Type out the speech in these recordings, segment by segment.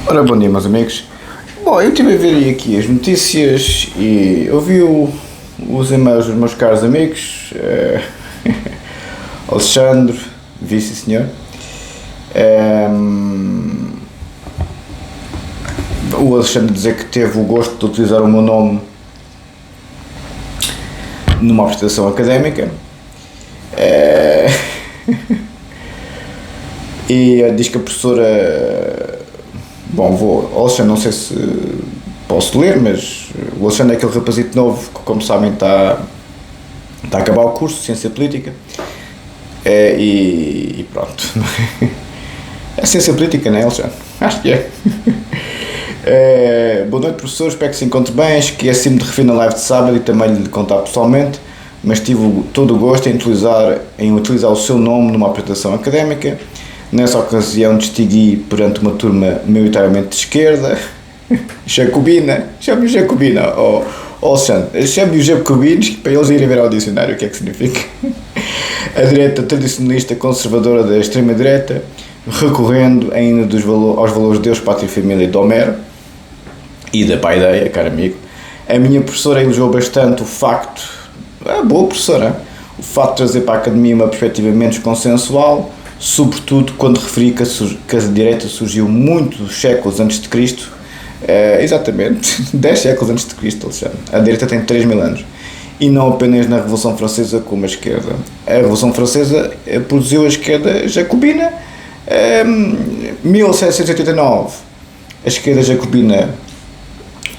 Ora, bom dia, meus amigos. Bom, eu estive a ver aí aqui as notícias e ouvi os e-mails dos meus caros amigos, Alexandre, vice-senhor, o Alexandre dizer que teve o gosto de utilizar o meu nome numa apresentação académica, e diz que a professora. Bom, Alexandre, não sei se posso ler, mas o Alexandre é aquele rapazito novo que, como sabem, está a acabar o curso de Ciência Política, e pronto. É Ciência Política, não é, Alexandre? Acho que é. Boa noite, professor, espero que se encontre bem. Esqueci-me de referir na live de sábado e também lhe contar pessoalmente, mas tive todo o gosto em utilizar o seu nome numa apresentação académica. Nessa ocasião distingui perante uma turma maioritariamente de esquerda, jacobina, chame-o jacobina, Alexandre, chame-o jacobinos para eles irem ver ao dicionário o que é que significa. A direita tradicionalista conservadora da extrema-direita, recorrendo ainda aos valores de Deus, Pátria e Família de Homero e da paideia, caro amigo. A minha professora elogiou bastante o facto, boa professora, o facto de trazer para a academia uma perspectiva menos consensual, sobretudo quando referi que a direita surgiu muitos séculos antes de Cristo, exatamente, 10 séculos antes de Cristo, Alexandre. A direita tem 3.000 anos, e não apenas na Revolução Francesa como a esquerda. A Revolução Francesa produziu a esquerda jacobina, 1789, a esquerda jacobina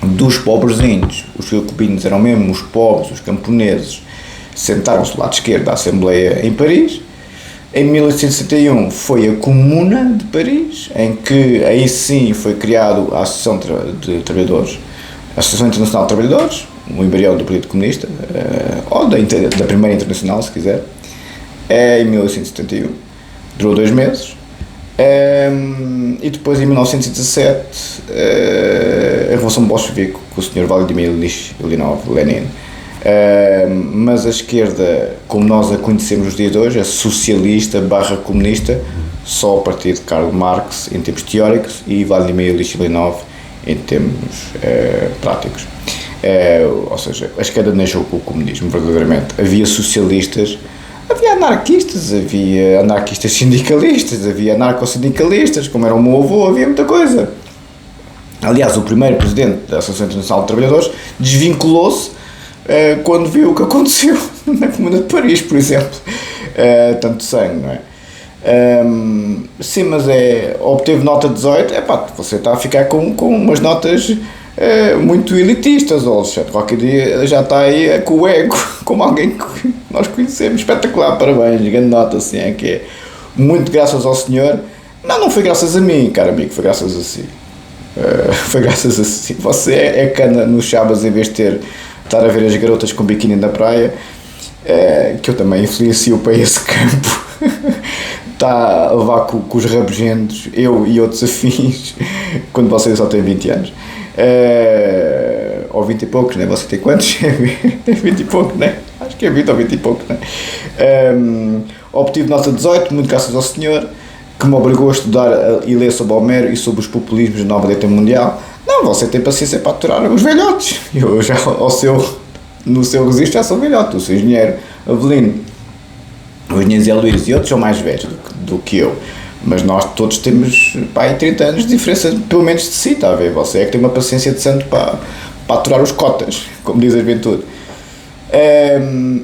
dos pobrezinhos, os jacobinos eram mesmo os pobres, os camponeses, sentaram-se do lado esquerdo da Assembleia em Paris. Em 1861 foi a Comuna de Paris, em que aí sim foi criado a Associação de Trabalhadores, a Associação Internacional de Trabalhadores, o embrião do Partido Comunista, ou da Primeira Internacional, se quiser, em 1871. Durou 2 meses. E depois, em 1917, a Revolução Bolchevique, com o Sr. Vladimir Ilyich Lenin. Mas a esquerda, como nós a conhecemos nos dias de hoje, é socialista / comunista, só a partir de Karl Marx em termos teóricos e Vladimir Ilyich Lenin em termos práticos. Ou seja, a esquerda nasceu com o comunismo, verdadeiramente. Havia socialistas, havia anarquistas sindicalistas, havia anarcossindicalistas, como era o meu avô, havia muita coisa. Aliás, o primeiro presidente da Associação Internacional de Trabalhadores desvinculou-se quando viu o que aconteceu na Comuna de Paris, por exemplo. Tanto sangue, não é? Sim, mas obteve nota 18, você está a ficar com umas notas muito elitistas, Alexandre. Qualquer dia já está aí com o ego, como alguém que nós conhecemos. Espetacular, parabéns, grande nota, assim, que é muito graças ao senhor. Não foi graças a mim, caro amigo, foi graças a si. Foi graças a si. Você é cana no Chabas em vez de estar a ver as garotas com biquíni na praia, que eu também influencio para esse campo. Está a levar com os rabugentos, eu e outros afins, quando você só tem 20 anos. Ou 20 e poucos, né? Você tem quantos? Tem 20 e pouco, né? Acho que é 20 ou 20 e pouco, né? Obtive nota 18, muito graças ao senhor, que me obrigou a estudar e ler sobre Homero e sobre os populismos da nova direita mundial. Não, você tem paciência para aturar os velhotes. Eu já, no seu registro, já sou velhote. O seu engenheiro Avelino, o engenheiro Zé Luís e outros são mais velhos do que eu. Mas nós todos temos, 30 anos de diferença, pelo menos de si, está a ver? Você é que tem uma paciência de santo para aturar os cotas, como diz a juventude.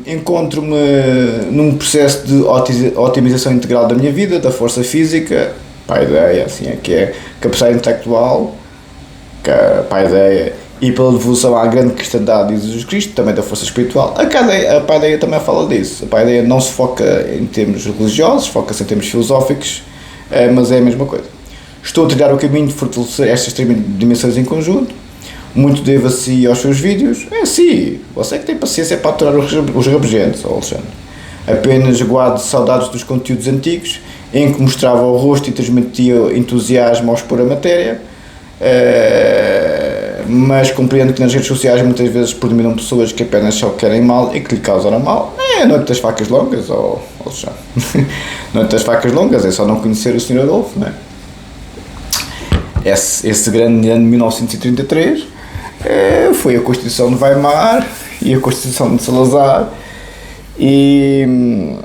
Encontro-me num processo de otimização integral da minha vida, da força física, para a ideia, assim é, capacidade intelectual, para a ideia, e pela devolução à grande cristandade de Jesus Cristo, também da força espiritual. A paideia também fala disso. A paideia não se foca em termos religiosos, foca-se em termos filosóficos, mas é a mesma coisa. Estou a trilhar o caminho de fortalecer estas 3 dimensões em conjunto. Muito devo a si e aos seus vídeos. Sim, você é que tem paciência para aturar os rabugentos, Alexandre. Apenas guardo saudades dos conteúdos antigos, em que mostrava o rosto e transmitia entusiasmo ao expor a matéria. Mas compreendo que nas redes sociais muitas vezes predominam pessoas que apenas só querem mal e que lhe causaram mal. É a noite das facas longas, Alexandre. Noite das facas longas, é só não conhecer o Sr. Adolfo, não é? esse grande ano de 1933 foi a Constituição de Weimar e a Constituição de Salazar e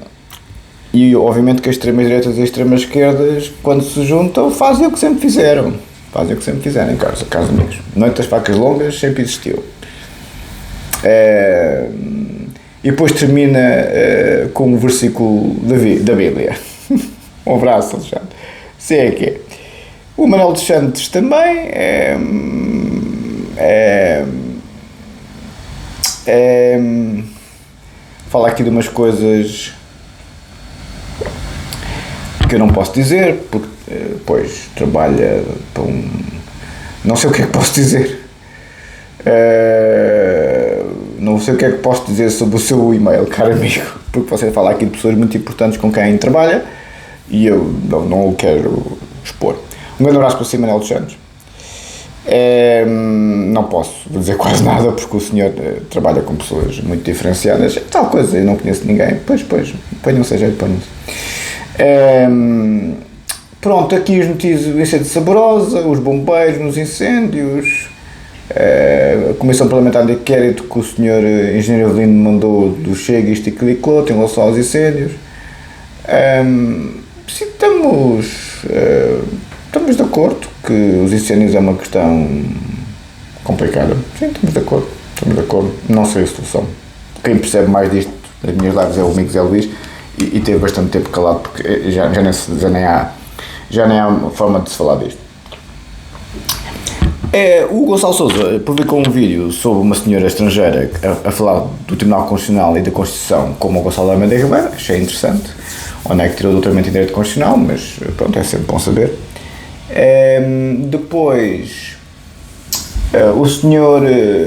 obviamente que as extremas-direitas e as extremas-esquerdas, quando se juntam, fazem o que sempre fizeram. Fazem o que sempre fizeram, caros amigos. Noite das facas longas sempre existiu. E depois termina com um versículo da Bíblia. Um abraço, Alexandre. Sim, é que é. O Manuel dos Santos também fala aqui de umas coisas que eu não posso dizer, porque pois trabalha para não sei o que é que posso dizer. Não sei o que é que posso dizer sobre o seu e-mail, caro amigo, porque você fala aqui de pessoas muito importantes com quem trabalha e eu não o quero expor. Um grande abraço para si, Manuel dos Santos. Não posso dizer quase nada porque o senhor trabalha com pessoas muito diferenciadas. Tal coisa, eu não conheço ninguém. Pois, ponham-se a jeito, ponham-se. Pronto, aqui as notícias do incêndio de Saborosa, os bombeiros nos incêndios, a Comissão Parlamentar de Inquérito que o senhor Engenheiro Avelino mandou do Chega, isto e clicou, em relação aos incêndios. Sim, estamos de acordo que os incêndios é uma questão complicada. Sim, estamos de acordo. Não sei a solução. Quem percebe mais disto, nas minhas lives, é o amigo Zé Luís e teve bastante tempo calado porque já nem há forma de se falar disto. O Gonçalo Sousa publicou um vídeo sobre uma senhora estrangeira a falar do Tribunal Constitucional e da Constituição como o Gonçalo Almeida Ribeiro. Achei interessante. Onde é que tirou o doutoramento em Direito Constitucional, mas pronto, é sempre bom saber. Depois, o senhor,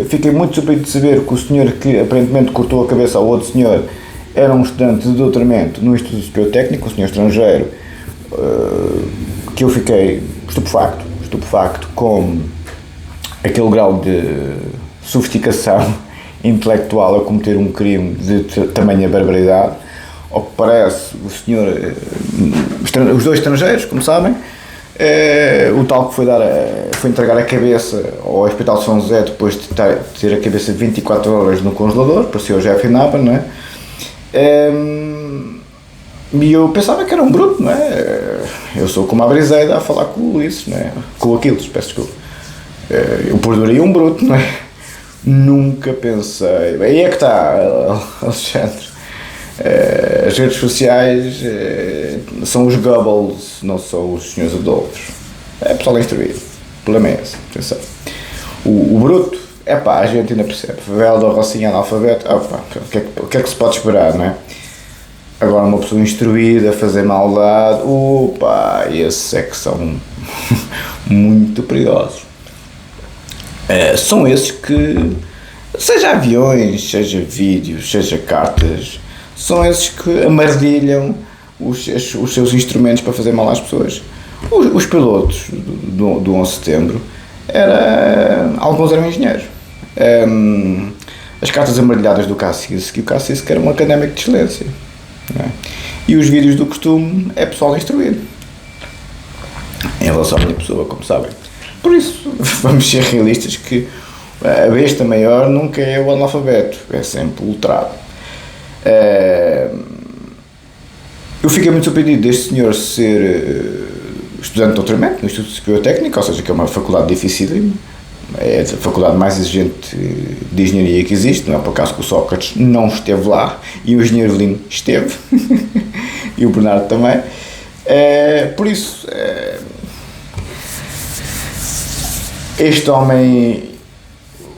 fiquei muito surpreendido de saber que o senhor que aparentemente cortou a cabeça ao outro senhor era um estudante de doutoramento no Instituto Superior Técnico, um senhor estrangeiro, que eu fiquei estupefacto com aquele grau de sofisticação intelectual a cometer um crime de tamanha barbaridade. Ao que parece, o senhor, os dois estrangeiros, como sabem, o tal que foi entregar a cabeça ao Hospital de São José depois de ter a cabeça 24 horas no congelador, parecia o Jeffrey Napa, não é? E eu pensava que era um bruto, não é? Eu sou como a Briseida a falar com o Ulisses, não é? Com o Aquiles, peço desculpa. Eu perdoaria um bruto, não é? Nunca pensei. Aí é que está, Alexandre. As redes sociais são os Goebbels, não são os senhores adultos. É pessoal instruído. O problema é esse. Atenção. O bruto, a gente ainda percebe. Favela da Rocinha analfabeto, o que é que se pode esperar, não é? Agora uma pessoa instruída a fazer maldade, esses é que são muito perigosos. São esses que, seja aviões, seja vídeos, seja cartas, são esses que amardilham os seus instrumentos para fazer mal às pessoas. Os pilotos do 11 de setembro, alguns eram engenheiros. As cartas amardilhadas do Cassis, que o Cassis era um académico de excelência. Não é? E os vídeos do costume é pessoal instruído. Em relação à minha pessoa, como sabem. Por isso, vamos ser realistas que a besta maior nunca é o analfabeto, é sempre o letrado. Eu fiquei muito surpreendido deste senhor ser estudante de doutoramento no Instituto Superior Técnico, ou seja, que é uma faculdade difícil, é a faculdade mais exigente de engenharia que existe, não é por acaso que o Sócrates não esteve lá e o engenheiro Avelino esteve, e o Bernardo também. Por isso, este homem,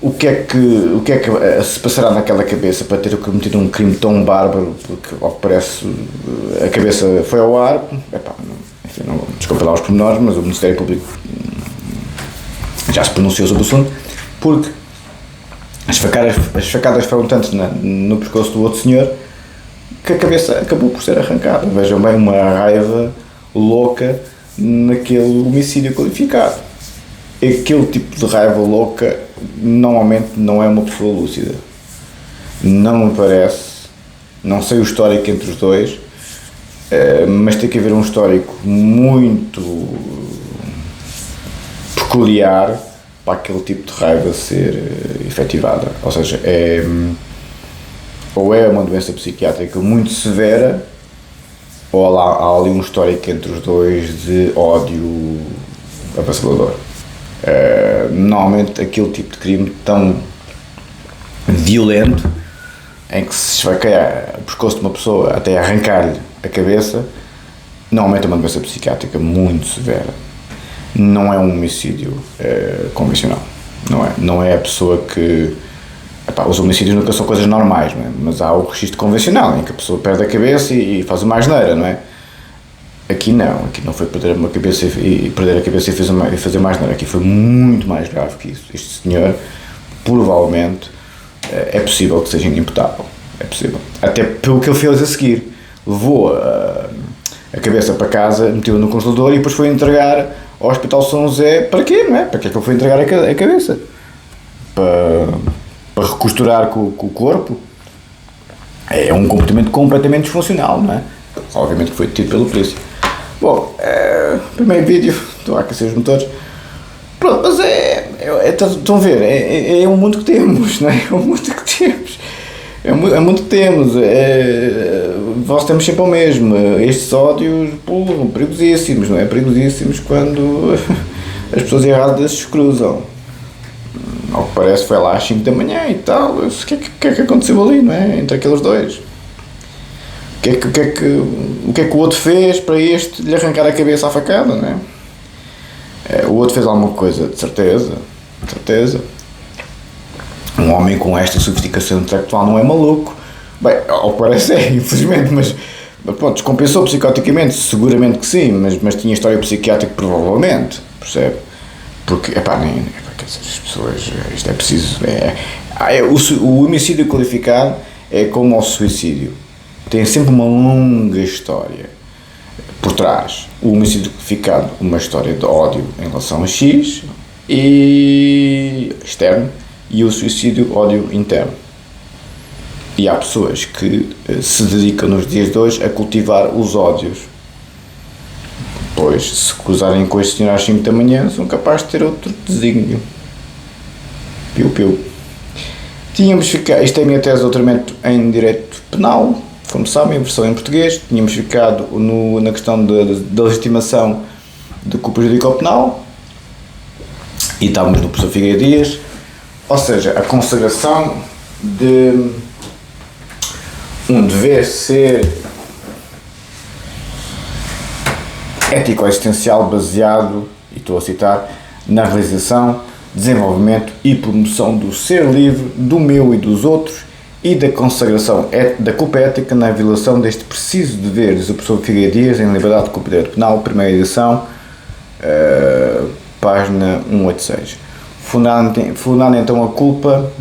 o que é que se passará naquela cabeça para ter cometido um crime tão bárbaro, porque ao que parece a cabeça foi ao ar, enfim, não desculpa lá os pormenores, mas o Ministério Público já se pronunciou sobre o assunto, porque as facadas foram tantas no pescoço do outro senhor que a cabeça acabou por ser arrancada. Vejam bem, uma raiva louca naquele homicídio qualificado. Aquele tipo de raiva louca normalmente não é uma pessoa lúcida. Não me parece, não sei o histórico entre os dois, mas tem que haver um histórico muito peculiar para aquele tipo de raiva ser efetivada. Ou seja, ou é uma doença psiquiátrica muito severa, ou há ali um histórico entre os dois de ódio avassalador. Normalmente aquele tipo de crime tão violento, em que se esfaqueia o pescoço de uma pessoa até arrancar-lhe a cabeça, normalmente é uma doença psiquiátrica muito severa. Não é um homicídio convencional. Não é a pessoa que... Epá, os homicídios nunca são coisas normais, não é? Mas há o registro convencional, em que a pessoa perde a cabeça e faz uma asneira, não é? Aqui não foi perder uma cabeça e perder a cabeça e fazer mais asneira. Aqui foi muito mais grave que isso. Este senhor, provavelmente, é possível que seja inimputável. É possível. Até pelo que ele fez a seguir. Levou a cabeça para casa, meteu-a no congelador e depois foi entregar ao Hospital São José. Para quê, não é? Para que é que ele foi entregar a cabeça? Para recosturar com o corpo. É um comportamento completamente disfuncional, não é? Obviamente que foi detido pela polícia. Bom, primeiro vídeo, estou a aquecer os motores. Pronto, mas estão a ver, é o mundo que temos, não é? É o mundo que temos. É o mundo que temos. Nós temos sempre o mesmo. Estes ódios, perigosíssimos, não é? Perigosíssimos quando as pessoas erradas se cruzam. Ao que parece foi lá às 5 da manhã e tal. O que é que aconteceu ali, não é? Entre aqueles dois. O que é que o outro fez para este lhe arrancar a cabeça à facada, não é? O outro fez alguma coisa, de certeza. Um homem com esta sofisticação intelectual não é maluco. Bem, ao que parece infelizmente, mas pronto, descompensou psicoticamente, seguramente que sim, mas tinha história psiquiátrica provavelmente, percebe? Porque, as pessoas, isto é preciso, o homicídio qualificado é como o suicídio, tem sempre uma longa história por trás. O homicídio qualificado, uma história de ódio em relação a X e externo, e o suicídio, ódio interno. E há pessoas que se dedicam nos dias de hoje a cultivar os ódios. Pois, se cruzarem com este senhor às 5 da manhã, são capazes de ter outro desígnio. Piu. Tínhamos ficado, isto é a minha tese de doutoramento em Direito Penal, como sabem, a versão em português. Tínhamos ficado na questão da legitimação de culpa judicial penal e estávamos no professor Figueiredo Dias, ou seja, a consagração de um dever ser ético-existencial baseado, e estou a citar, na realização, desenvolvimento e promoção do ser livre, do meu e dos outros, e da consagração da culpa ética na violação deste preciso dever, diz o professor Figueiredo Dias, em Liberdade de Culpa e Direito Penal, primeira edição, página 186. Fundando então a culpa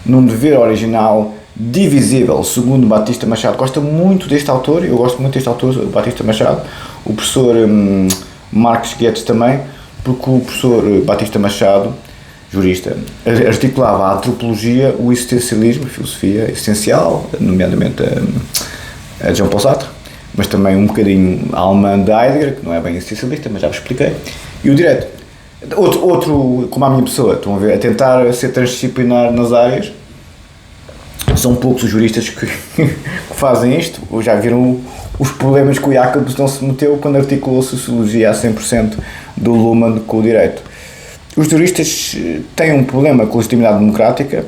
num dever original divisível, segundo Batista Machado. Gosto muito deste autor, eu gosto muito deste autor, Batista Machado, o professor Marcos Guedes também, porque o professor Batista Machado, jurista, articulava a antropologia, o existencialismo, a filosofia existencial, nomeadamente a Jean Paul Sartre, mas também um bocadinho a alemã de Heidegger, que não é bem existencialista, mas já vos expliquei, e o direito. Outro como a minha pessoa, estão a ver, a tentar ser transdisciplinar nas áreas. São poucos os juristas que fazem isto, ou já viram os problemas que o Jacobs não se meteu quando articulou a sociologia a 100% do Luhmann com o direito. Os juristas têm um problema com a legitimidade democrática,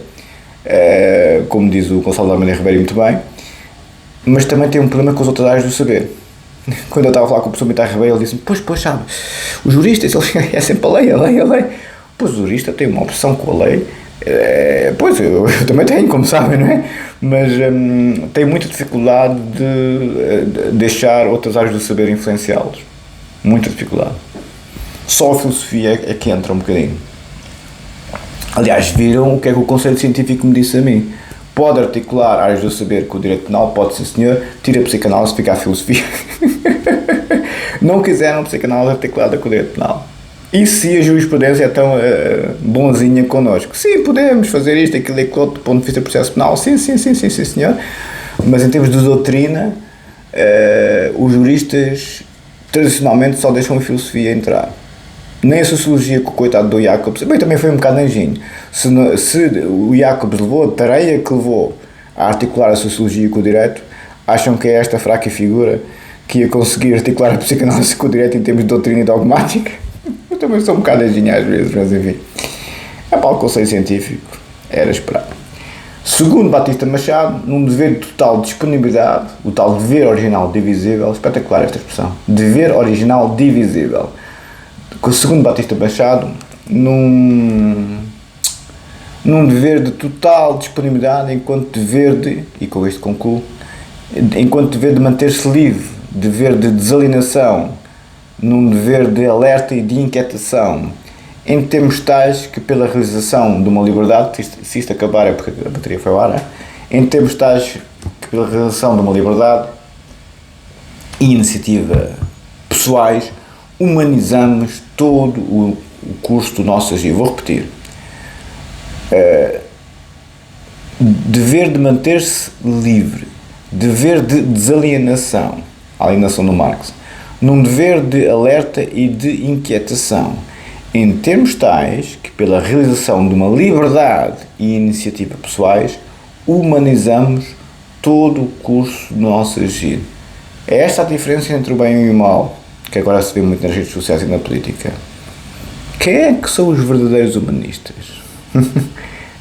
como diz o Gonçalo de Almeida Ribeiro muito bem, mas também têm um problema com as outras áreas do saber. Quando eu estava a falar com o professor Mitar Ribeiro, ele disse-me, pois sabe, os juristas, é sempre a lei. Pois o jurista tem uma opção com a lei. Pois, eu também tenho, como sabem, não é? Mas tenho muita dificuldade de deixar outras áreas do saber influenciá-los. Muita dificuldade. Só a filosofia é que entra um bocadinho. Aliás, viram o que é que o Conselho Científico me disse a mim? Pode articular áreas do saber com o direito penal, pode sim senhor, tira a psicanálise, fica a filosofia. Não quiseram psicanálise articulada com o direito penal. E se a jurisprudência é tão bonzinha connosco? Sim, podemos fazer isto, aquilo e aquilo, do ponto de vista do processo penal, sim, senhor. Mas em termos de doutrina, os juristas tradicionalmente só deixam a filosofia entrar. nem a sociologia que o coitado do Jacobs, bem, também foi um bocado anjinho, se o Jacobs levou a tareia que levou a articular a sociologia com o direito, acham que é esta fraca figura que ia conseguir articular a psicanálise com o direito em termos de doutrina e dogmática? Eu também sou um bocado anjinho às vezes, mas enfim, é para o conceito científico, era esperado. Segundo Batista Machado, num dever de total disponibilidade, o tal dever original divisível, espetacular esta expressão, dever original divisível, segundo Batista Machado, num dever de total disponibilidade enquanto dever de, e com isto concluo, enquanto dever de manter-se livre, dever de desalienação, num dever de alerta e de inquietação, em termos tais que pela realização de uma liberdade, se isto acabar é porque a bateria foi ao ar, em termos tais que pela realização de uma liberdade e iniciativa pessoais, humanizamos todo o curso do nosso agir. Vou repetir. Dever de manter-se livre, dever de desalienação, a alienação do Marx, num dever de alerta e de inquietação, em termos tais que, pela realização de uma liberdade e iniciativa pessoais, humanizamos todo o curso do nosso agir. É esta a diferença entre o bem e o mal, que agora se vê muito nas redes sociais e na política. Quem é que são os verdadeiros humanistas?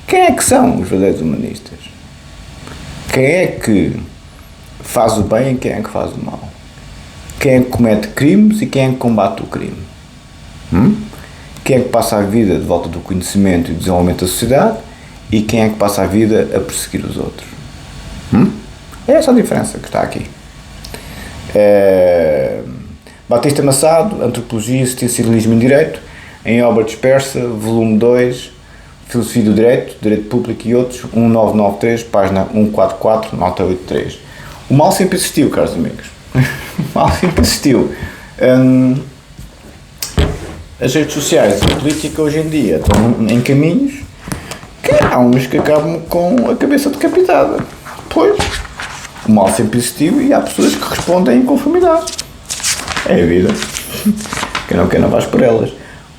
Quem é que são os verdadeiros humanistas? Quem é que faz o bem e quem é que faz o mal? Quem é que comete crimes e quem é que combate o crime? Quem é que passa a vida de volta do conhecimento e do desenvolvimento da sociedade e quem é que passa a vida a perseguir os outros? É essa a diferença que está aqui. Batista Machado, Antropologia, Existencialismo e Direito, em obra dispersa, volume 2, Filosofia do Direito, Direito Público e outros, 1993, página 144, nota 83. O mal sempre existiu, caros amigos. O mal sempre existiu. As redes sociais e a política hoje em dia estão em caminhos que há uns que acabam com a cabeça decapitada. Pois, o mal sempre existiu e há pessoas que respondem em conformidade. É a vida. Quem não quer não faz por elas.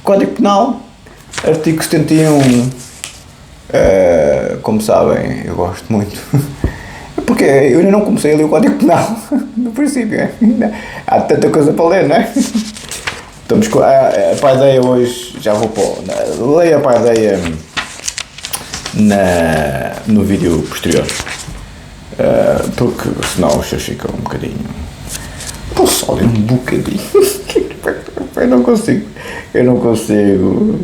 Código Penal, artigo 71, como sabem, eu gosto muito. Porque eu ainda não comecei a ler o Código Penal, no princípio. Há tanta coisa para ler, não é? Estamos com a paideia hoje, já vou pôr, leia a paideia no vídeo posterior, porque senão os seus ficam um bocadinho, vou só ler um bocadinho, eu não consigo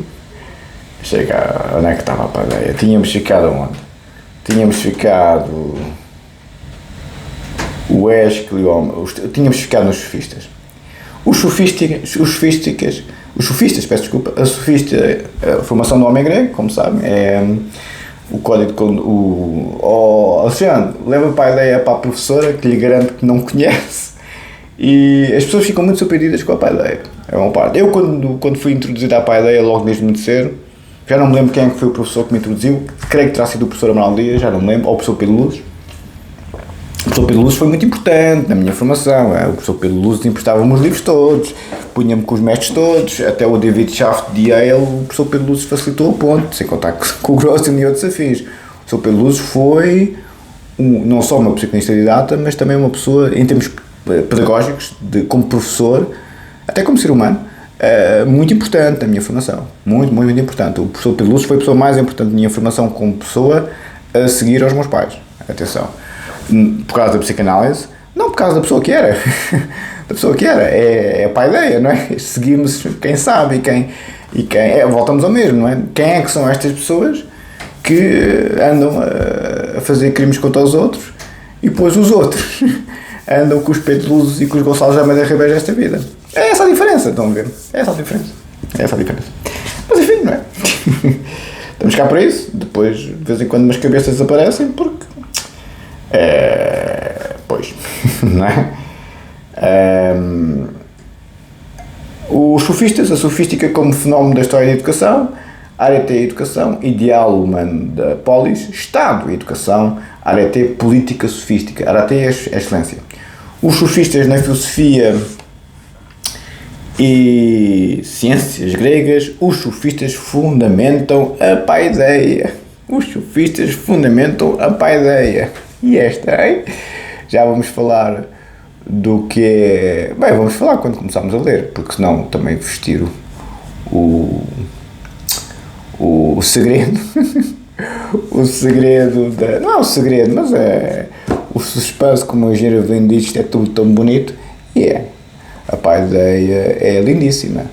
chegar, onde é que estava a paideia? Tínhamos ficado onde? Tínhamos ficado o Esclioma, tínhamos ficado nos sofistas. Os sofistas, peço desculpa, a formação do homem grego, como sabem, é o código de Alexandre, leva para a ideia para a professora, que lhe garante que não conhece, e as pessoas ficam muito surpreendidas com a paideia. É uma parte. Eu, quando fui introduzido à paideia, logo desde muito cedo, já não me lembro quem foi o professor que me introduziu, creio que terá sido o professor Amaral Dias, já não me lembro, ou o professor Pedro Luz. O professor Pedro Luz foi muito importante na minha formação. O professor Pedro Luz emprestava-me os livros todos, punha-me com os mestres todos, até o David Shaft de Yale, o professor Pedro Luz facilitou o ponto, sem contar com o Grossen e outros desafios. O professor Pedro Luz foi não só uma psicanalista didata, mas também uma pessoa, em termos pedagógicos, como professor, até como ser humano, muito importante na minha formação. Muito, muito, muito importante. O professor Pedro Luz foi a pessoa mais importante na minha formação como pessoa, a seguir aos meus pais. Atenção. Por causa da psicanálise, não por causa da pessoa que era, da pessoa que era, é a paideia, não é? Seguimos quem sabe e quem voltamos ao mesmo, não é? Quem é que são estas pessoas que andam a fazer crimes contra os outros e depois os outros andam com os Pedro Luzes e com os Gonçalo Almeida Ribeiro desta vida? É essa a diferença, estão a ver? É essa a diferença. Mas enfim, não é? Estamos cá para isso, depois de vez em quando umas cabeças aparecem porque pois, não é? Os sofistas, a sofística como fenómeno da história da educação, área T, educação, ideal humano da polis, Estado e educação, área T, política sofística, área T, excelência. Os sofistas na filosofia E ciências gregas, os sofistas fundamentam a paideia. Os sofistas fundamentam a paideia. E esta, hein? Já vamos falar do que é... Bem, vamos falar quando começarmos a ler, porque senão também vestir o segredo. O segredo da... Não é o segredo, mas é o suspense, como o engenheiro vem diz, isto é tudo tão bonito. E é. A paideia é lindíssima.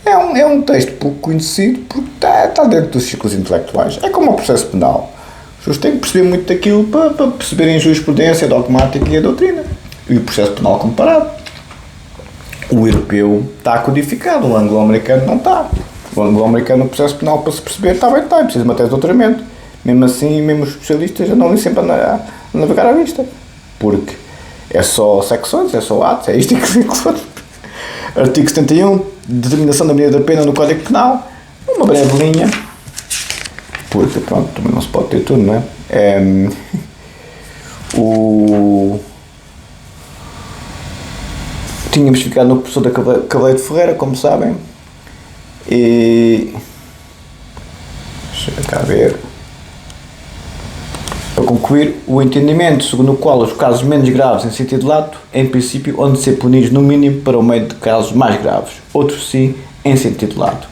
É um texto pouco conhecido porque está dentro dos ciclos intelectuais. É como o processo penal. As pessoas têm que perceber muito daquilo para perceberem a jurisprudência, a dogmática e a doutrina. E o processo penal comparado. O europeu está codificado, o anglo-americano não está. O anglo-americano, o processo penal, para se perceber, está bem, está, precisa de uma tese de doutoramento. Mesmo assim, mesmo os especialistas andam ali sempre a navegar à vista. Porque é só secções, é só atos, é isto e aquilo. Artigo 71, determinação da medida da pena no Código Penal. Uma breve linha. Porque, pronto, também não se pode ter tudo, não é? Tínhamos ficado no professor da Cavaleiro de Ferreira, como sabem. E... deixa cá ver. Para concluir, o entendimento segundo o qual os casos menos graves em sentido lato, em princípio, onde de ser punidos no mínimo para o meio de casos mais graves, outros sim, em sentido lato.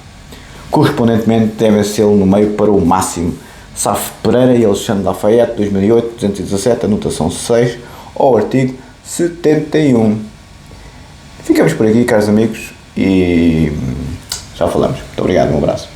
Correspondentemente, devem ser no meio para o máximo. Saf Pereira e Alexandre Lafayette, 2008, 217, anotação 6, ao artigo 71. Ficamos por aqui, caros amigos, e já falamos. Muito obrigado, um abraço.